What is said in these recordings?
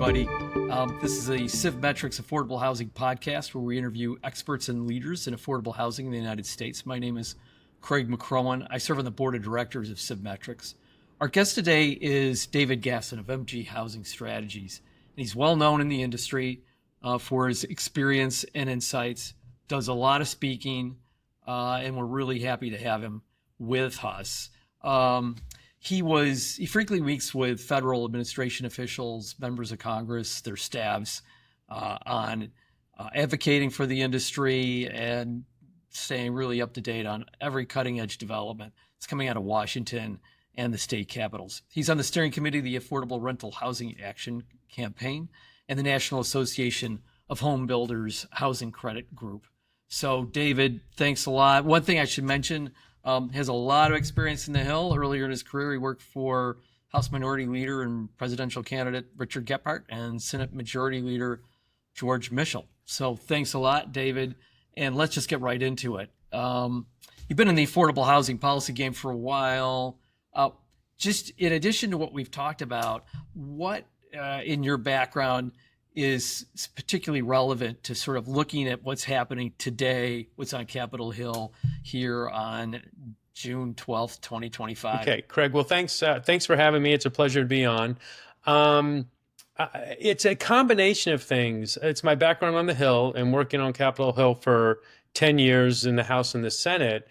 everybody. This is a CivMetrics Affordable Housing Podcast where we interview experts and leaders in affordable housing in the United States. My name is Craig McCrowan. I serve on the board of directors of CivMetrics. Our guest today is David Gasson of MG Housing Strategies. And he's well known in the industry for his experience and insights, does a lot of speaking, and we're really happy to have him with us. He frequently meets with federal administration officials, members of Congress, their staffs, on advocating for the industry and staying really up to date on every cutting edge development that's coming out of Washington and the state capitals. He's on the steering committee of the Affordable Rental Housing Action Campaign and the National Association of Home Builders Housing Credit Group. So David, thanks a lot. One thing I should mention, has a lot of experience in the Hill. Earlier in his career, he worked for House Minority Leader and presidential candidate Richard Gephardt and Senate Majority Leader George Mitchell. So thanks a lot, David. And let's just get right into it. You've been in the affordable housing policy game for a while. Just in addition to what we've talked about, what in your background is particularly relevant to sort of looking at what's happening today, what's on Capitol Hill here on June 12th, 2025. Okay, Craig. Well, thanks for having me. It's a pleasure to be on. It's a combination of things. It's my background on the Hill and working on Capitol Hill for 10 years in the House and the Senate,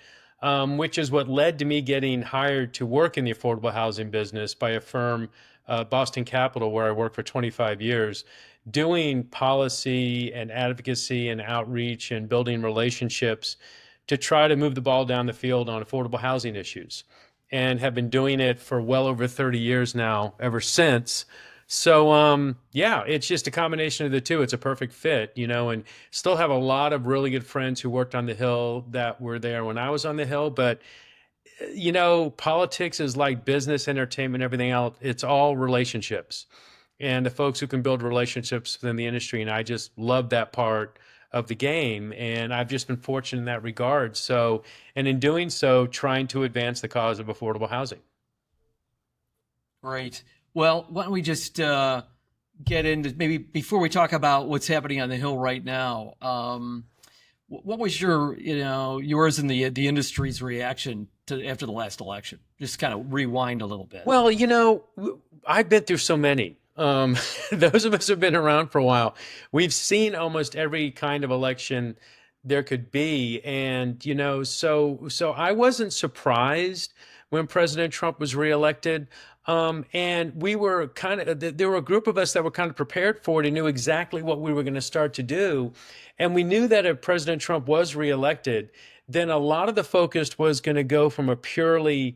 which is what led to me getting hired to work in the affordable housing business by a firm, Boston Capital, where I worked for 25 years. Doing policy and advocacy and outreach and building relationships to try to move the ball down the field on affordable housing issues, and have been doing it for well over 30 years now, ever since. So, it's just a combination of the two. It's a perfect fit, and still have a lot of really good friends who worked on the Hill that were there when I was on the Hill. But, politics is like business, entertainment, everything else. It's all relationships. And the folks who can build relationships within the industry. And I just love that part of the game. And I've just been fortunate in that regard. So, and in doing so, trying to advance the cause of affordable housing. Great. Well, why don't we just get into, maybe before we talk about what's happening on the Hill right now, what was yours and the industry's reaction to after the last election? Just kind of rewind a little bit. Well, I've been through so many. Those of us who've been around for a while, we've seen almost every kind of election there could be. And, so I wasn't surprised when President Trump was reelected. And we were there were a group of us that were kind of prepared for it and knew exactly what we were going to start to do. And we knew that if President Trump was reelected, then a lot of the focus was going to go from a purely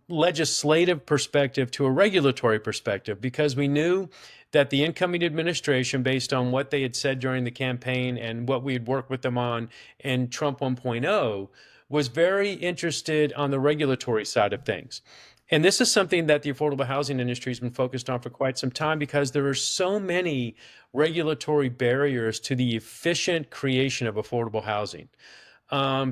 legislative perspective to a regulatory perspective, because we knew that the incoming administration, based on what they had said during the campaign and what we had worked with them on in Trump 1.0, was very interested on the regulatory side of things. And this is something that the affordable housing industry has been focused on for quite some time, because there are so many regulatory barriers to the efficient creation of affordable housing.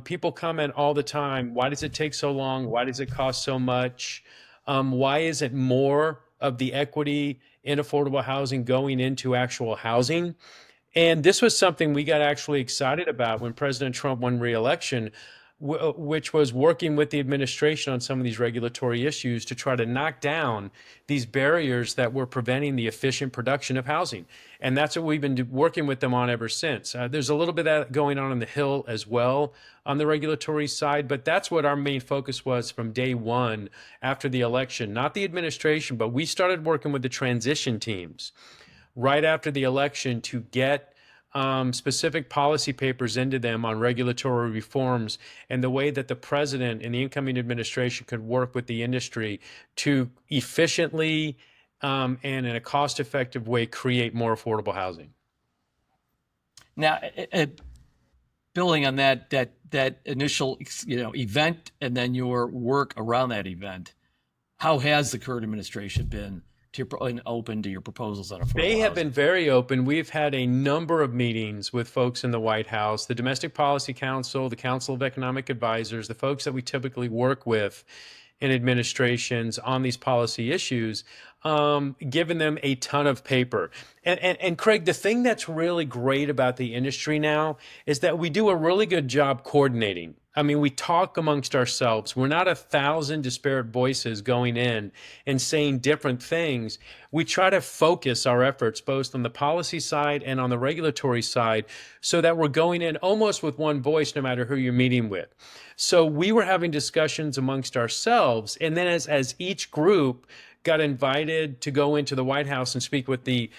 People comment all the time, why does it take so long? Why does it cost so much? Why isn't more of the equity in affordable housing going into actual housing? And this was something we got actually excited about when President Trump won re-election, which was working with the administration on some of these regulatory issues to try to knock down these barriers that were preventing the efficient production of housing. And that's what we've been working with them on ever since. There's a little bit of that going on the Hill as well on the regulatory side, but that's what our main focus was from day one after the election. Not the administration, but we started working with the transition teams right after the election to get specific policy papers into them on regulatory reforms and the way that the president and the incoming administration could work with the industry to efficiently and in a cost-effective way create more affordable housing. Now, building on that initial event and then your work around that event, how has the current administration been open to your proposals on affordable housing? They have been very open. We've had a number of meetings with folks in the White House, the Domestic Policy Council, the Council of Economic Advisors, the folks that we typically work with in administrations on these policy issues. giving them a ton of paper. And Craig, the thing that's really great about the industry now is that we do a really good job coordinating. I mean, we talk amongst ourselves. We're not 1,000 disparate voices going in and saying different things. We try to focus our efforts both on the policy side and on the regulatory side so that we're going in almost with one voice, no matter who you're meeting with. So we were having discussions amongst ourselves. And then as each group got invited to go into the White House and speak with the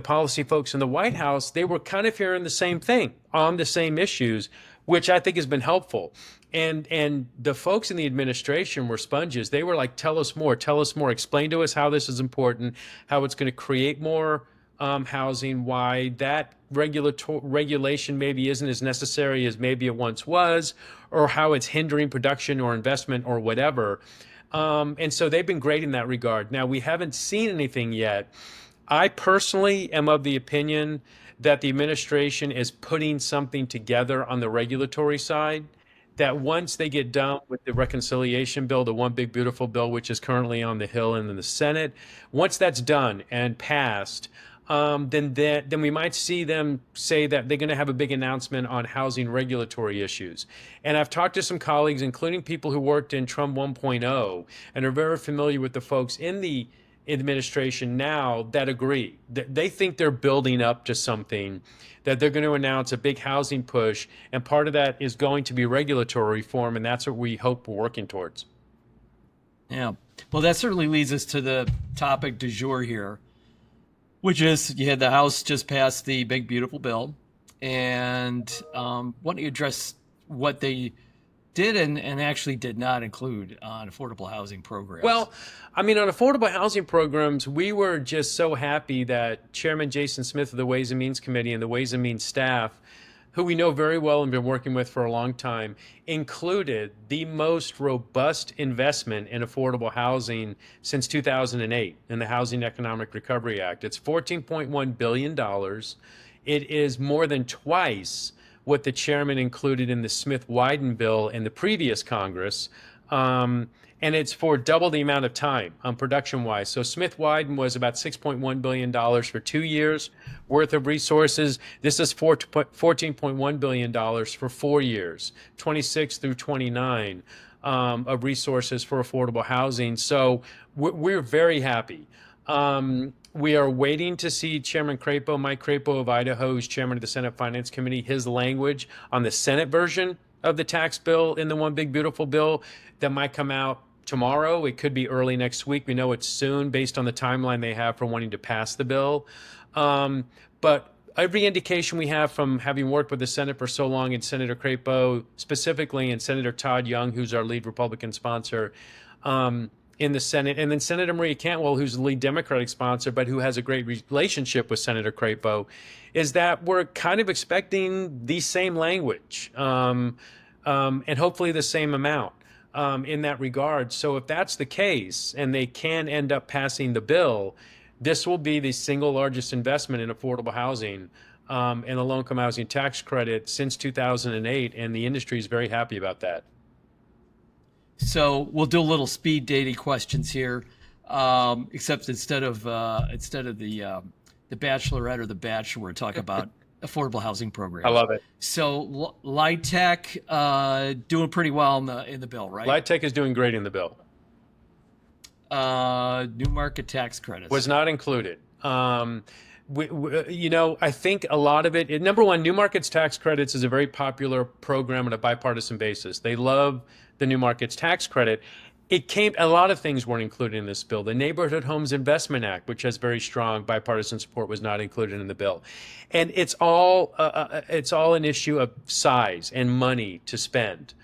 policy folks in the White House, they were kind of hearing the same thing on the same issues, which I think has been helpful. And the folks in the administration were sponges. They were like, tell us more, explain to us how this is important, how it's going to create more housing, why that regulation maybe isn't as necessary as maybe it once was, or how it's hindering production or investment or whatever. And so they've been great in that regard. Now, we haven't seen anything yet. I personally am of the opinion that the administration is putting something together on the regulatory side, that once they get done with the reconciliation bill, the one big beautiful bill, which is currently on the Hill and in the Senate, once that's done and passed, then we might see them say that they're going to have a big announcement on housing regulatory issues. And I've talked to some colleagues, including people who worked in Trump 1.0 and are very familiar with the folks in the administration now that agree. They think they're building up to something, that they're going to announce a big housing push, and part of that is going to be regulatory reform, and that's what we hope we're working towards. Yeah. Well, that certainly leads us to the topic du jour here, which is you had the House just pass the big beautiful bill, and why don't you address what they did and actually did not include on affordable housing programs? Well, I mean, on affordable housing programs, we were just so happy that Chairman Jason Smith of the Ways and Means Committee and the Ways and Means staff, who we know very well and been working with for a long time, included the most robust investment in affordable housing since 2008 in the Housing Economic Recovery Act. It's $14.1 billion. It is more than twice what the chairman included in the Smith-Wyden bill in the previous Congress. And it's for double the amount of time production-wise. So Smith-Wyden was about $6.1 billion for 2 years worth of resources. This is $14.1 billion for 4 years, 26 through 29 of resources for affordable housing. So we're very happy. We are waiting to see Chairman Crapo, Mike Crapo of Idaho, who's chairman of the Senate Finance Committee, his language on the Senate version of the tax bill in the one big beautiful bill that might come out tomorrow. It could be early next week. We know it's soon based on the timeline they have for wanting to pass the bill. But every indication we have from having worked with the Senate for so long, and Senator Crapo specifically, and Senator Todd Young, who's our lead Republican sponsor in the Senate, and then Senator Maria Cantwell, who's the lead Democratic sponsor, but who has a great relationship with Senator Crapo, is that we're kind of expecting the same language and hopefully the same amount in that regard. So if that's the case, and they can end up passing the bill, this will be the single largest investment in affordable housing and the low-income housing tax credit since 2008, and the industry is very happy about that. So we'll do a little speed dating questions here, except instead of the Bachelorette or the Bachelor, we're talking about affordable housing programs. I love it. So LIHTC doing pretty well in the bill, right? LIHTC is doing great in the bill. New market tax credits was not included. I think a lot of it, number one, New Markets Tax Credits is a very popular program on a bipartisan basis. They love the New Markets Tax Credit. A lot of things weren't included in this bill. The Neighborhood Homes Investment Act, which has very strong bipartisan support, was not included in the bill. And it's all an issue of size and money to spend.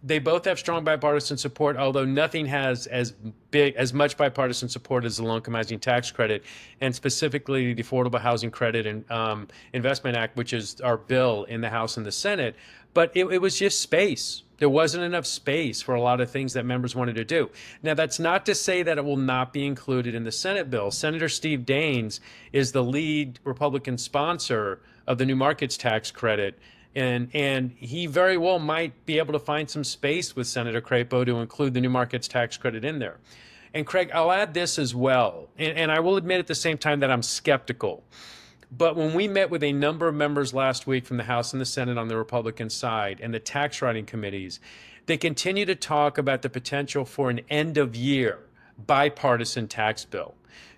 They both have strong bipartisan support, although nothing has as much bipartisan support as the Low-Income Housing Tax Credit, and specifically the Affordable Housing Credit and Investment Act, which is our bill in the House and the Senate. But it was just space. There wasn't enough space for a lot of things that members wanted to do. Now, that's not to say that it will not be included in the Senate bill. Senator Steve Daines is the lead Republican sponsor of the New Markets Tax Credit. And he very well might be able to find some space with Senator Crapo to include the New Markets Tax Credit in there. And Craig, I'll add this as well. And I will admit at the same time that I'm skeptical. But when we met with a number of members last week from the House and the Senate on the Republican side and the tax writing committees, they continue to talk about the potential for an end of year bipartisan tax bill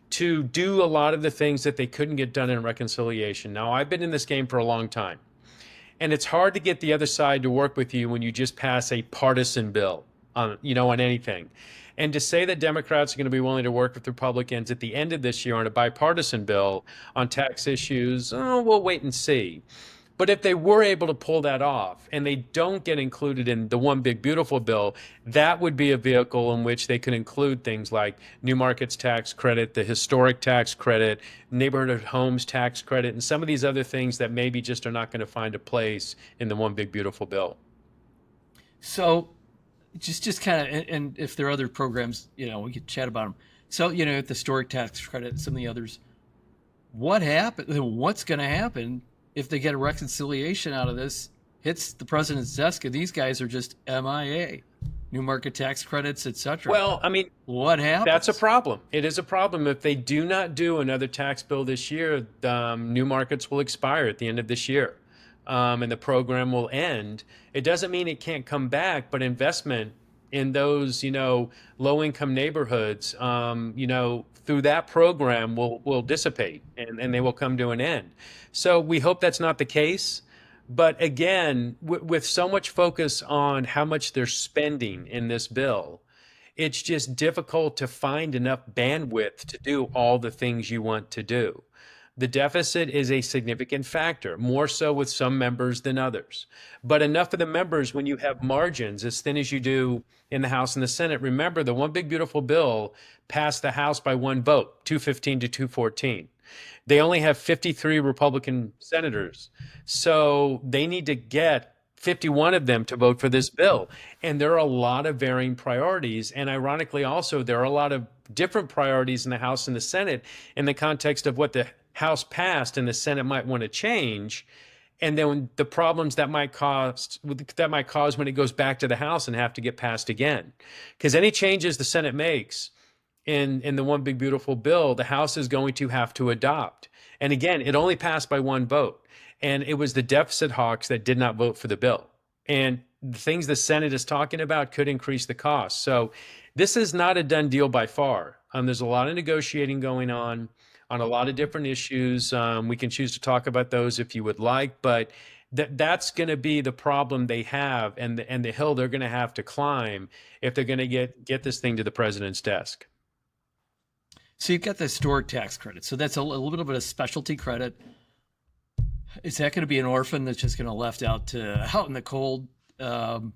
to do a lot of the things that they couldn't get done in reconciliation. Now, I've been in this game for a long time, and it's hard to get the other side to work with you when you just pass a partisan bill on, on anything. And to say that Democrats are going to be willing to work with Republicans at the end of this year on a bipartisan bill on tax issues, oh, we'll wait and see. But if they were able to pull that off and they don't get included in the One Big Beautiful Bill, that would be a vehicle in which they could include things like new markets tax credit, the historic tax credit, neighborhood homes tax credit, and some of these other things that maybe just are not going to find a place in the One Big Beautiful Bill. So just kind of, and if there are other programs, we could chat about them. So, the historic tax credit and some of the others, what's going to happen if they get a reconciliation out of this, hits the president's desk, and these guys are just MIA, new market tax credits, etc. Well, I mean, what happens? that's a problem. It is a problem. If they do not do another tax bill this year, new markets will expire at the end of this year, and the program will end. It doesn't mean it can't come back, but investment in those, low-income neighborhoods, through that program will dissipate and they will come to an end. So we hope that's not the case. But again, with so much focus on how much they're spending in this bill, it's just difficult to find enough bandwidth to do all the things you want to do. The deficit is a significant factor, more so with some members than others. But enough of the members, when you have margins as thin as you do in the House and the Senate, remember the One Big Beautiful Bill passed the House by one vote, 215 to 214. They only have 53 Republican senators. So they need to get 51 of them to vote for this bill. And there are a lot of varying priorities. And ironically, also, there are a lot of different priorities in the House and the Senate in the context of what the House passed and the Senate might want to change. And then the problems that might cause when it goes back to the House and have to get passed again. Because any changes the Senate makes in the One Big Beautiful Bill, the House is going to have to adopt. And again, it only passed by one vote. And it was the deficit hawks that did not vote for the bill. And the things the Senate is talking about could increase the cost. So this is not a done deal by far. There's a lot of negotiating going on a lot of different issues. We can choose to talk about those if you would like, but that's going to be the problem they have and the hill they're going to have to climb if they're going to get this thing to the president's desk. So you've got the historic tax credit. So that's a little bit of specialty credit. Is that going to be an orphan that's just going to left out in the cold on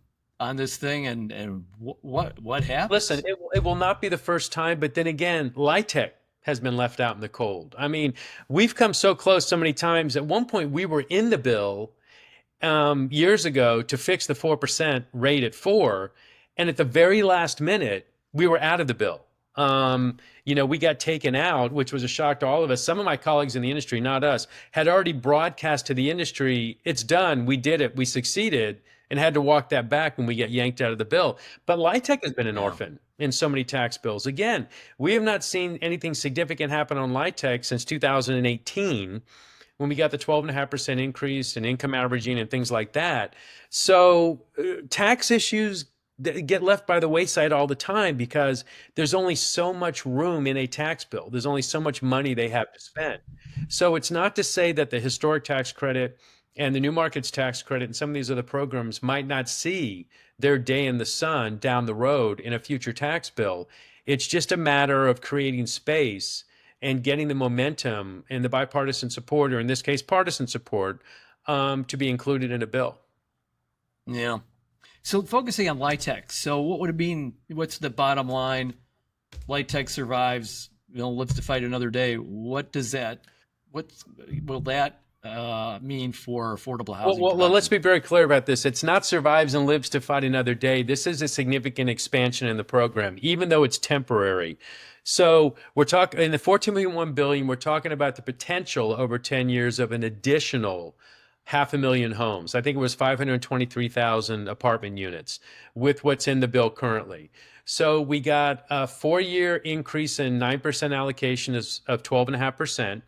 this thing? And what happens? Listen, it will not be the first time, but then again, LIHTC has been left out in the cold. I mean, we've come so close so many times. At one point, we were in the bill years ago to fix the 4% rate at 4%, and at the very last minute, we were out of the bill. We got taken out, which was a shock to all of us. Some of my colleagues in the industry, not us, had already broadcast to the industry, it's done, we did it, we succeeded, and had to walk that back when we get yanked out of the bill. But LIHTC has been an orphan in so many tax bills. Again, we have not seen anything significant happen on LIHTC since 2018, when we got the 12.5% increase in income averaging and things like that. So tax issues get left by the wayside all the time because there's only so much room in a tax bill. There's only so much money they have to spend. So it's not to say that the historic tax credit and the new markets tax credit and some of these other programs might not see their day in the sun down the road in a future tax bill. It's just a matter of creating space and getting the momentum and the bipartisan support, or in this case, partisan support, to be included in a bill. Yeah. So focusing on LIHTC, so what would it mean? What's the bottom line? LIHTC survives, lives to fight another day. What will that mean for affordable housing? Well, let's be very clear about this. It's not survives and lives to fight another day. This is a significant expansion in the program, even though it's temporary. So we're talking in the $14.1 billion, we're talking about the potential over 10 years of an additional 500,000 homes. I think it was 523,000 apartment units with what's in the bill currently. So we got a 4-year increase in 9% allocation of 12.5%.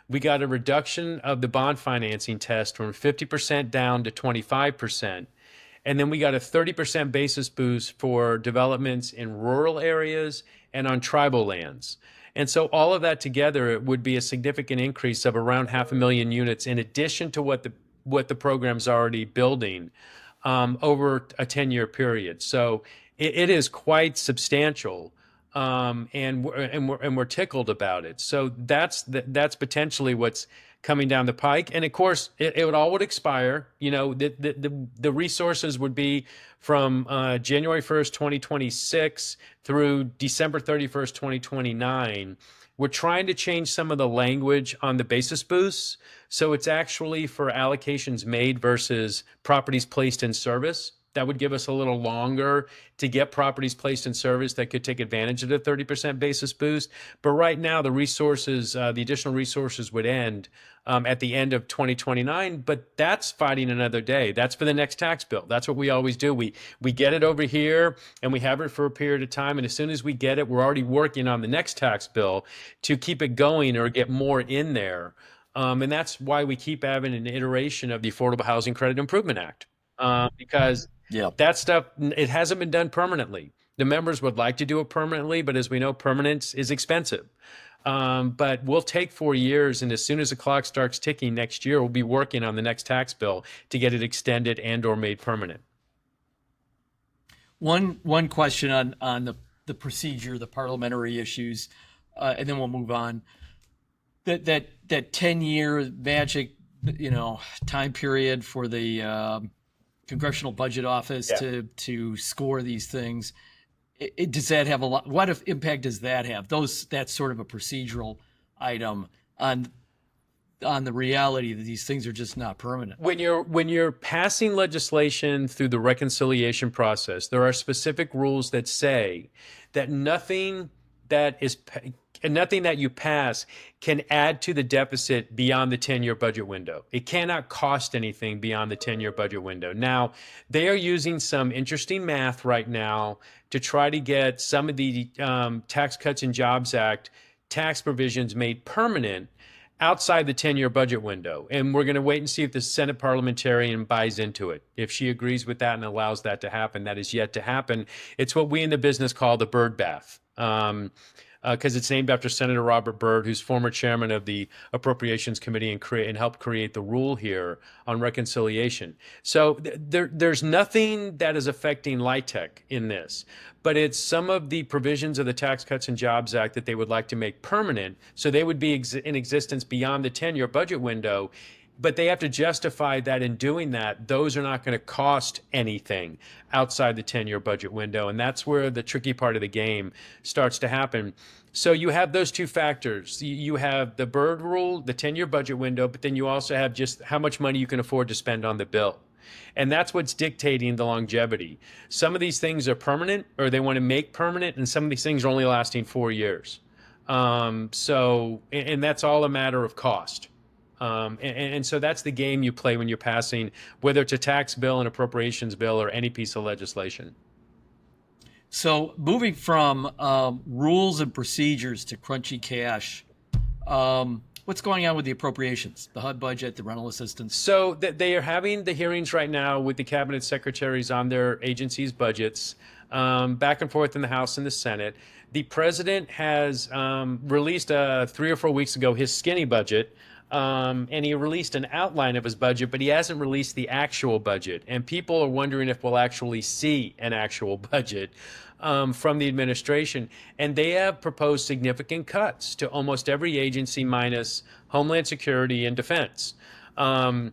We got a reduction of the bond financing test from 50% down to 25%. And then we got a 30% basis boost for developments in rural areas and on tribal lands. And so all of that together would be a significant increase of around 500,000 units in addition to what the program's already building over a 10-year period. So it is quite substantial. And we're tickled about it. So that's potentially what's coming down the pike. And of course, it all would expire. The resources would be from January 1st, 2026 through December 31st, 2029. We're trying to change some of the language on the basis boosts. So it's actually for allocations made versus properties placed in service. That would give us a little longer to get properties placed in service that could take advantage of the 30% basis boost. But right now, the additional resources would end at the end of 2029. But that's fighting another day. That's for the next tax bill. That's what we always do. We get it over here and we have it for a period of time. And as soon as we get it, we're already working on the next tax bill to keep it going or get more in there. And that's why we keep having an iteration of the Affordable Housing Credit Improvement Act. Because that stuff, it hasn't been done permanently. The members would like to do it permanently, but as we know, permanence is expensive. But we'll take 4 years, and as soon as the clock starts ticking next year, we'll be working on the next tax bill to get it extended and or made permanent. One question on the procedure, the parliamentary issues, and then we'll move on. That 10-year magic, time period for the Congressional Budget Office to score these things. Does that have what impact does that have? That's sort of a procedural item on the reality that these things are just not permanent. When you're passing legislation through the reconciliation process, there are specific rules that say that nothing that you pass can add to the deficit beyond the 10-year budget window. It cannot cost anything beyond the 10-year budget window. Now, they are using some interesting math right now to try to get some of the Tax Cuts and Jobs Act tax provisions made permanent outside the 10-year budget window. And we're going to wait and see if the Senate parliamentarian buys into it. If she agrees with that and allows that to happen, that is yet to happen. It's what we in the business call the bird bath. Because it's named after Senator Robert Byrd, who's former chairman of the Appropriations Committee and helped create the rule here on reconciliation. So there's nothing that is affecting LIHTC in this, but it's some of the provisions of the Tax Cuts and Jobs Act that they would like to make permanent, so they would be in existence beyond the 10-year budget window. But they have to justify that in doing that, those are not going to cost anything outside the 10-year budget window. And that's where the tricky part of the game starts to happen. So you have those two factors. You have the Byrd rule, the 10-year budget window, but then you also have just how much money you can afford to spend on the bill. And that's what's dictating the longevity. Some of these things are permanent, or they want to make permanent, and some of these things are only lasting 4 years. And that's all a matter of cost. And so that's the game you play when you're passing, whether it's a tax bill, an appropriations bill, or any piece of legislation. So moving from rules and procedures to crunchy cash, what's going on with the appropriations, the HUD budget, the rental assistance? So they are having the hearings right now with the cabinet secretaries on their agencies' budgets, back and forth in the House and the Senate. The president has released 3 or 4 weeks ago his skinny budget. And he released an outline of his budget, but he hasn't released the actual budget. And people are wondering if we'll actually see an actual budget from the administration. And they have proposed significant cuts to almost every agency minus Homeland Security and Defense. And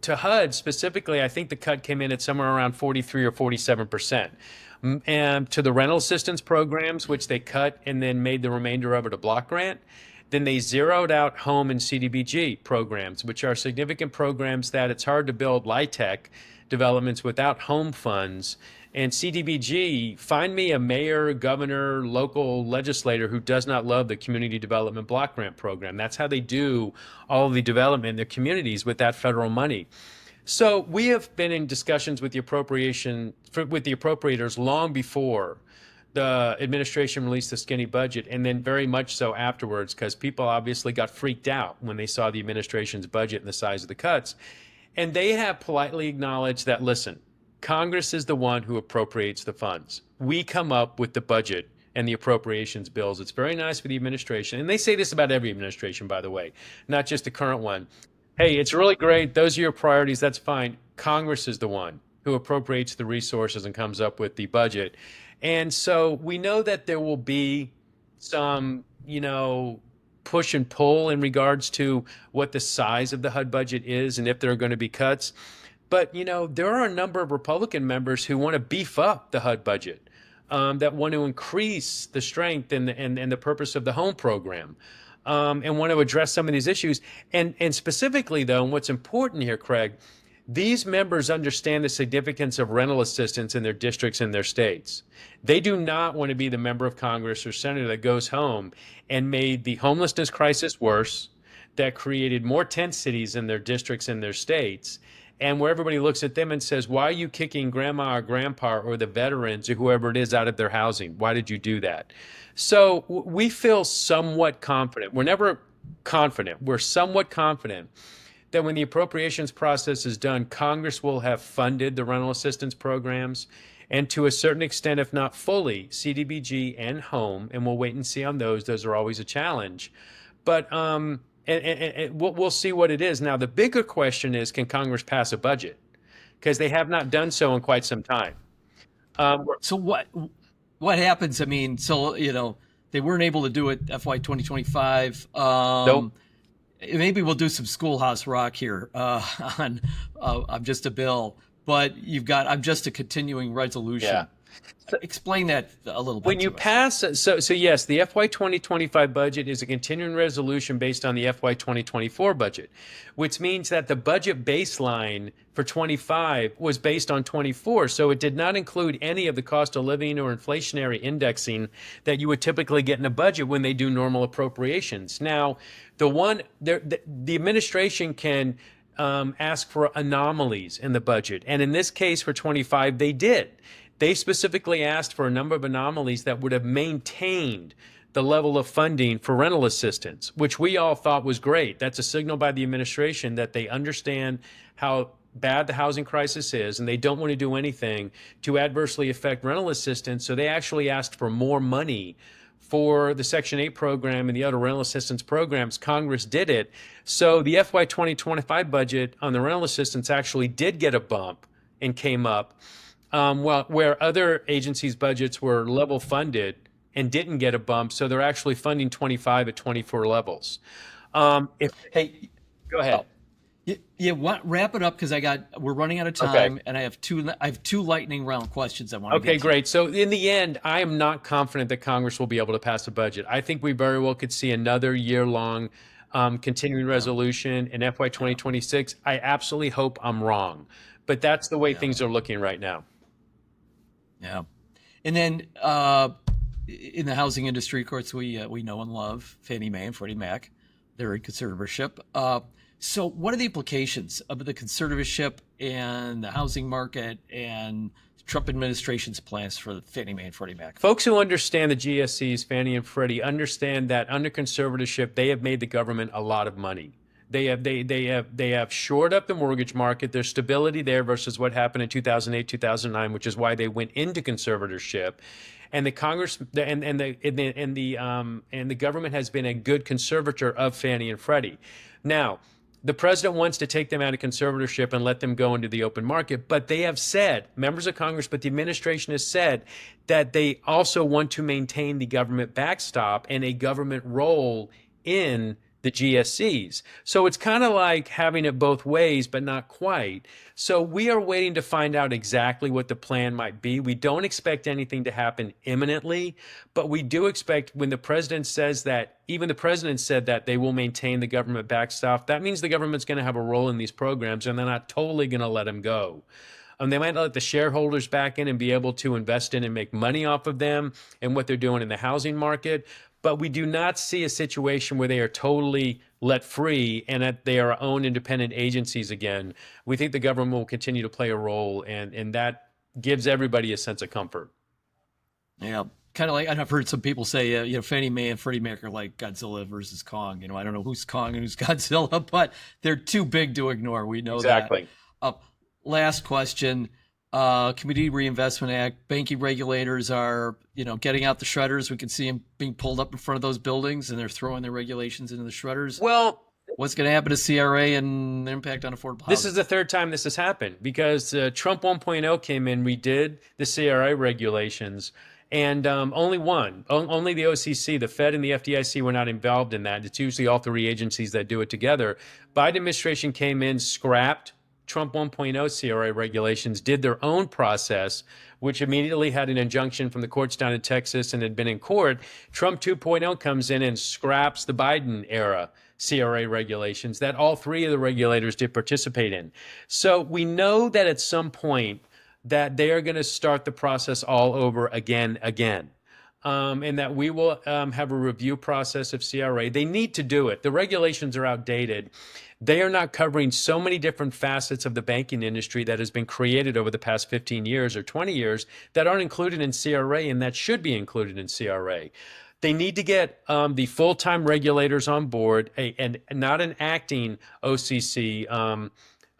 to HUD specifically, I think the cut came in at somewhere around 43 or 47%. And to the rental assistance programs, which they cut and then made the remainder of it a block grant, Then they zeroed out home and CDBG programs, which are significant programs that it's hard to build LIHTC developments without home funds. And CDBG, find me a mayor, governor, local legislator who does not love the Community Development Block Grant Program. That's how they do all of the development in their communities with that federal money. So we have been in discussions with the appropriators long before the administration released the skinny budget, and then very much so afterwards, because people obviously got freaked out when they saw the administration's budget and the size of the cuts. And they have politely acknowledged that, listen, Congress is the one who appropriates the funds. We come up with the budget and the appropriations bills. It's very nice for the administration. And they say this about every administration, by the way, not just the current one. Hey, it's really great. Those are your priorities. That's fine. Congress is the one who appropriates the resources and comes up with the budget. And so we know that there will be some, push and pull in regards to what the size of the HUD budget is and if there are going to be cuts. But, there are a number of Republican members who want to beef up the HUD budget, that want to increase the strength and the purpose of the home program, and want to address some of these issues. And specifically, though, and what's important here, Craig, these members understand the significance of rental assistance in their districts and their states. They do not want to be the member of Congress or senator that goes home and made the homelessness crisis worse, that created more tent cities in their districts and their states, and where everybody looks at them and says, why are you kicking grandma or grandpa or the veterans or whoever it is out of their housing? Why did you do that? So we feel somewhat confident. We're never confident. We're somewhat confident that when the appropriations process is done, Congress will have funded the rental assistance programs, and to a certain extent, if not fully, CDBG and home, and we'll wait and see on those. Those are always a challenge. But and we'll see what it is. Now, the bigger question is, can Congress pass a budget? Because they have not done so in quite some time. So what happens? I mean, they weren't able to do it FY 2025. Nope. Maybe we'll do some Schoolhouse Rock here on I'm Just a Bill, but you've got I'm Just a Continuing Resolution. Yeah. Explain that a little bit. When you pass, so yes, the FY 2025 budget is a continuing resolution based on the FY 2024 budget, which means that the budget baseline for 25 was based on 24. So it did not include any of the cost of living or inflationary indexing that you would typically get in a budget when they do normal appropriations. Now, the administration can ask for anomalies in the budget. And in this case for 25, they did. They specifically asked for a number of anomalies that would have maintained the level of funding for rental assistance, which we all thought was great. That's a signal by the administration that they understand how bad the housing crisis is, and they don't want to do anything to adversely affect rental assistance. So they actually asked for more money for the Section 8 program and the other rental assistance programs. Congress did it. So the FY 2025 budget on the rental assistance actually did get a bump and came up. Where other agencies' budgets were level funded and didn't get a bump, so they're actually funding 25 at 24 levels. Hey, go ahead. Wrap it up because we're running out of time, okay. And I have two lightning round questions I want to get to. Okay, great. So in the end, I am not confident that Congress will be able to pass a budget. I think we very well could see another year-long continuing resolution in FY 2026. I absolutely hope I'm wrong, but that's the way things are looking right now. Yeah. And then in the housing industry, of course, we know and love Fannie Mae and Freddie Mac. They're in conservatorship. So what are the implications of the conservatorship and the housing market and Trump administration's plans for Fannie Mae and Freddie Mac? Folks who understand the GSEs, Fannie and Freddie, understand that under conservatorship, they have made the government a lot of money. They have shored up the mortgage market. There's stability there versus what happened in 2008, 2009, which is why they went into conservatorship. And the Congress and the government has been a good conservator of Fannie and Freddie. Now, the president wants to take them out of conservatorship and let them go into the open market, but they have said, members of Congress, but the administration has said that they also want to maintain the government backstop and a government role in the GSCs. So it's kind of like having it both ways, but not quite. So we are waiting to find out exactly what the plan might be. We don't expect anything to happen imminently, but we do expect when the president says that, even the president said that they will maintain the government backstop, that means the government's going to have a role in these programs and they're not totally going to let them go. They might let the shareholders back in and be able to invest in and make money off of them and what they're doing in the housing market. But we do not see a situation where they are totally let free and that they are own independent agencies again. We think the government will continue to play a role, and that gives everybody a sense of comfort. Yeah, kind of like I've heard some people say, Fannie Mae and Freddie Mac are like Godzilla versus Kong. I don't know who's Kong and who's Godzilla, but they're too big to ignore. We know Exactly. that. Last question. Community Reinvestment Act, banking regulators are, getting out the shredders. We can see them being pulled up in front of those buildings and they're throwing their regulations into the shredders. Well, what's going to happen to CRA and the impact on affordable housing? This is the third time this has happened because Trump 1.0 came in, redid the CRA regulations, and only the OCC, the Fed and the FDIC were not involved in that. It's usually all three agencies that do it together. Biden administration came in, scrapped Trump 1.0 CRA regulations, did their own process, which immediately had an injunction from the courts down in Texas and had been in court. Trump 2.0 comes in and scraps the Biden era CRA regulations that all three of the regulators did participate in. So we know that at some point that they are going to start the process all over again. And that we will have a review process of CRA. They need to do it. The regulations are outdated. They are not covering so many different facets of the banking industry that has been created over the past 15 years or 20 years that aren't included in CRA and that should be included in CRA. They need to get the full-time regulators on board, and not an acting OCC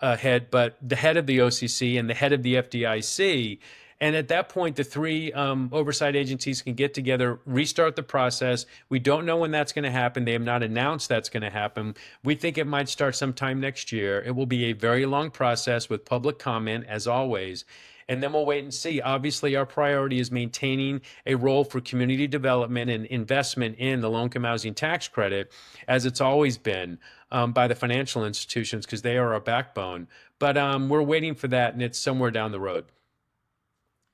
head, but the head of the OCC and the head of the FDIC. And at that point, the three oversight agencies can get together, restart the process. We don't know when that's going to happen. They have not announced that's going to happen. We think it might start sometime next year. It will be a very long process with public comment, as always. And then we'll wait and see. Obviously, our priority is maintaining a role for community development and investment in the low-income housing tax credit, as it's always been by the financial institutions, because they are our backbone. But we're waiting for that, and it's somewhere down the road.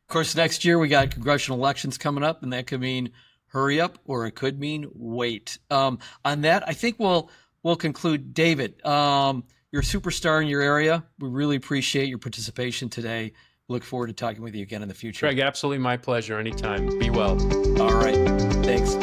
Of course, next year we got congressional elections coming up, and that could mean hurry up or it could mean wait. On that, I think we'll conclude. David, you're a superstar in your area. We really appreciate your participation today. Look forward to talking with you again in the future. Craig, absolutely my pleasure. Anytime. Be well. All right. Thanks.